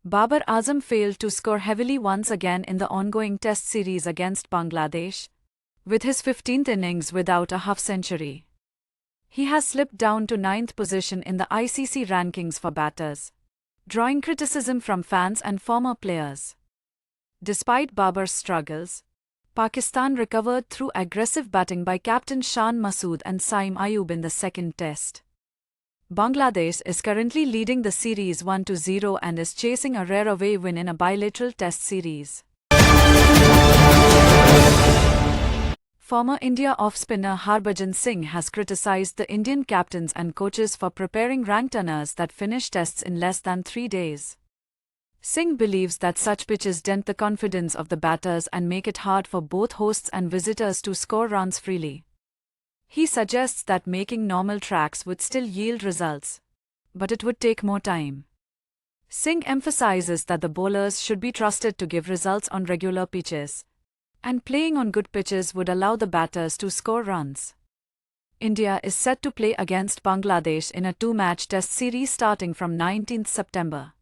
Babar Azam failed to score heavily once again in the ongoing Test series against Bangladesh, with his 15th innings without a half-century. He has slipped down to 9th position in the ICC rankings for batters, drawing criticism from fans and former players. Despite Babar's struggles, Pakistan recovered through aggressive batting by captain Shan Masood and Saim Ayub in the second test. Bangladesh is currently leading the series 1-0 and is chasing a rare away win in a bilateral test series. Former India off-spinner Harbhajan Singh has criticised the Indian captains and coaches for preparing rank turners that finish tests in less than 3 days. Singh believes that such pitches dent the confidence of the batters and make it hard for both hosts and visitors to score runs freely. He suggests that making normal tracks would still yield results, but it would take more time. Singh emphasizes that the bowlers should be trusted to give results on regular pitches, and playing on good pitches would allow the batters to score runs. India is set to play against Bangladesh in a 2-match test series starting from 19th September.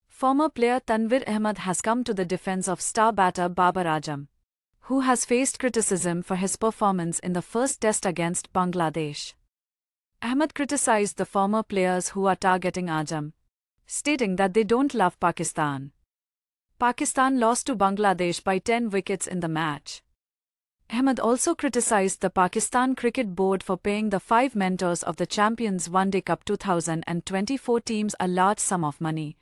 Former player Tanvir Ahmed has come to the defense of star batter Babar Azam, who has faced criticism for his performance in the first test against Bangladesh. Ahmed criticized the former players who are targeting Azam, stating that they don't love Pakistan. Pakistan lost to Bangladesh by 10 wickets in the match. Ahmed also criticized the Pakistan Cricket Board for paying the 5 mentors of the Champions One Day Cup 2024 teams a large sum of money,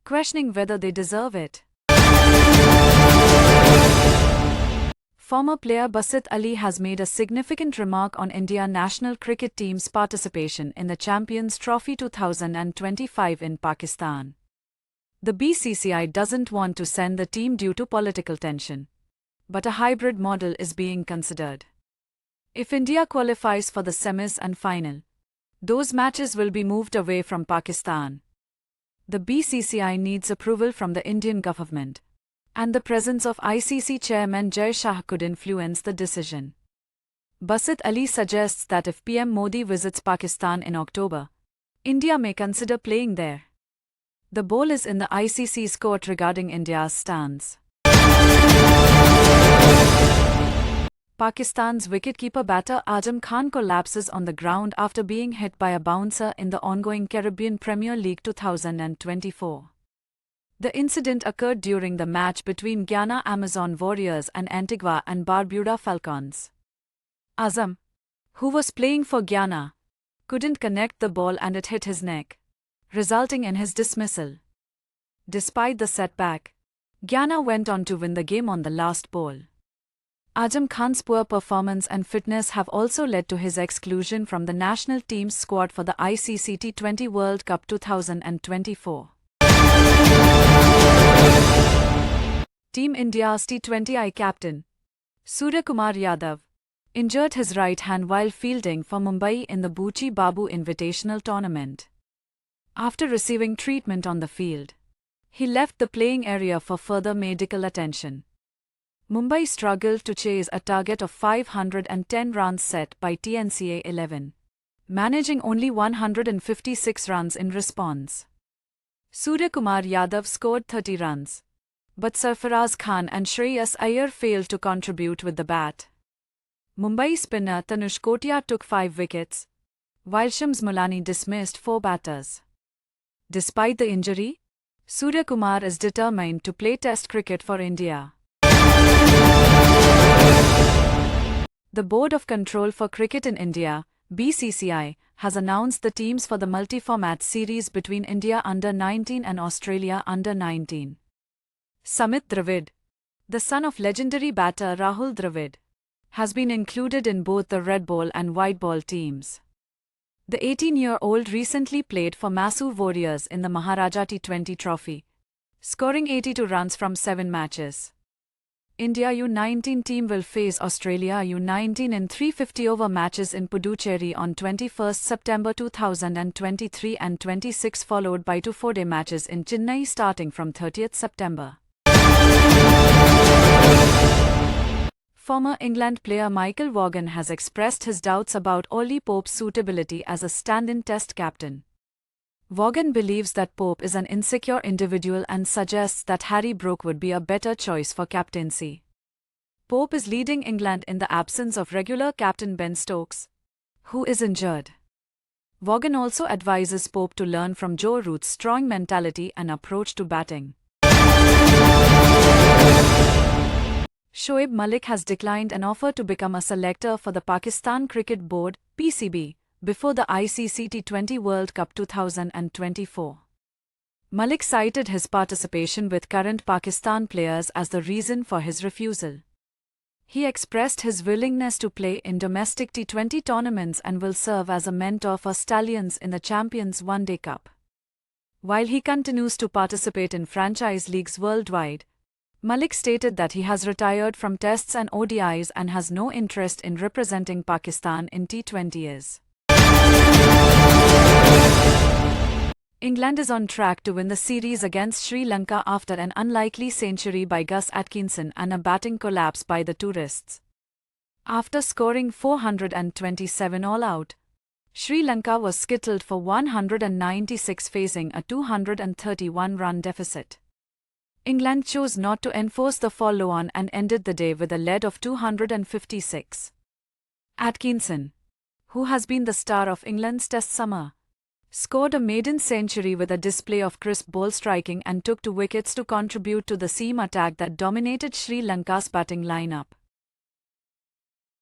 questioning whether they deserve it. Former player Basit Ali has made a significant remark on India national cricket team's participation in the Champions Trophy 2025 in Pakistan. The BCCI doesn't want to send the team due to political tension, but a hybrid model is being considered. If India qualifies for the semis and final, those matches will be moved away from Pakistan. The BCCI needs approval from the Indian government, and the presence of ICC chairman Jai Shah could influence the decision. Basit Ali suggests that if PM Modi visits Pakistan in October, India may consider playing there. The ball is in the ICC's court regarding India's stance. Pakistan's wicketkeeper batter Azam Khan collapses on the ground after being hit by a bouncer in the ongoing Caribbean Premier League 2024. The incident occurred during the match between Guyana Amazon Warriors and Antigua and Barbuda Falcons. Azam, who was playing for Guyana, couldn't connect the ball and it hit his neck, resulting in his dismissal. Despite the setback, Guyana went on to win the game on the last ball. Azam Khan's poor performance and fitness have also led to his exclusion from the national team's squad for the ICC T20 World Cup 2024. Team India's T20I captain, Suryakumar Yadav, injured his right hand while fielding for Mumbai in the Buchi Babu Invitational Tournament. After receiving treatment on the field, he left the playing area for further medical attention. Mumbai struggled to chase a target of 510 runs set by TNCA 11, managing only 156 runs in response. Suryakumar Yadav scored 30 runs, but Sarfaraz Khan and Shreyas Iyer failed to contribute with the bat. Mumbai spinner Tanush Kotia took 5 wickets, while Shams Mulani dismissed 4 batters. Despite the injury, Suryakumar is determined to play Test cricket for India. The Board of Control for Cricket in India, BCCI, has announced the teams for the multi-format series between India under-19 and Australia under-19. Samit Dravid, the son of legendary batter Rahul Dravid, has been included in both the red ball and white ball teams. The 18-year-old recently played for Mysore Warriors in the Maharaja T20 Trophy, scoring 82 runs from 7 matches. India U19 team will face Australia U19 in 350-over matches in Puducherry on 21 September 2023 and 26, followed by 2 4-day matches in Chennai starting from 30 September. Former England player Michael Vaughan has expressed his doubts about Ollie Pope's suitability as a stand-in Test captain. Vaughan believes that Pope is an insecure individual and suggests that Harry Brook would be a better choice for captaincy. Pope is leading England in the absence of regular captain Ben Stokes, who is injured. Vaughan also advises Pope to learn from Joe Root's strong mentality and approach to batting. Shoaib Malik has declined an offer to become a selector for the Pakistan Cricket Board (PCB) before the ICC T20 World Cup 2024. Malik cited his participation with current Pakistan players as the reason for his refusal. He expressed his willingness to play in domestic T20 tournaments and will serve as a mentor for Stallions in the Champions One Day Cup. While he continues to participate in franchise leagues worldwide, Malik stated that he has retired from tests and ODIs and has no interest in representing Pakistan in T20s. England is on track to win the series against Sri Lanka after an unlikely century by Gus Atkinson and a batting collapse by the tourists. After scoring 427 all out, Sri Lanka was skittled for 196 facing a 231-run deficit. England chose not to enforce the follow-on and ended the day with a lead of 256. Atkinson, who has been the star of England's Test summer, scored a maiden century with a display of crisp ball striking and took 2 wickets to contribute to the seam attack that dominated Sri Lanka's batting lineup.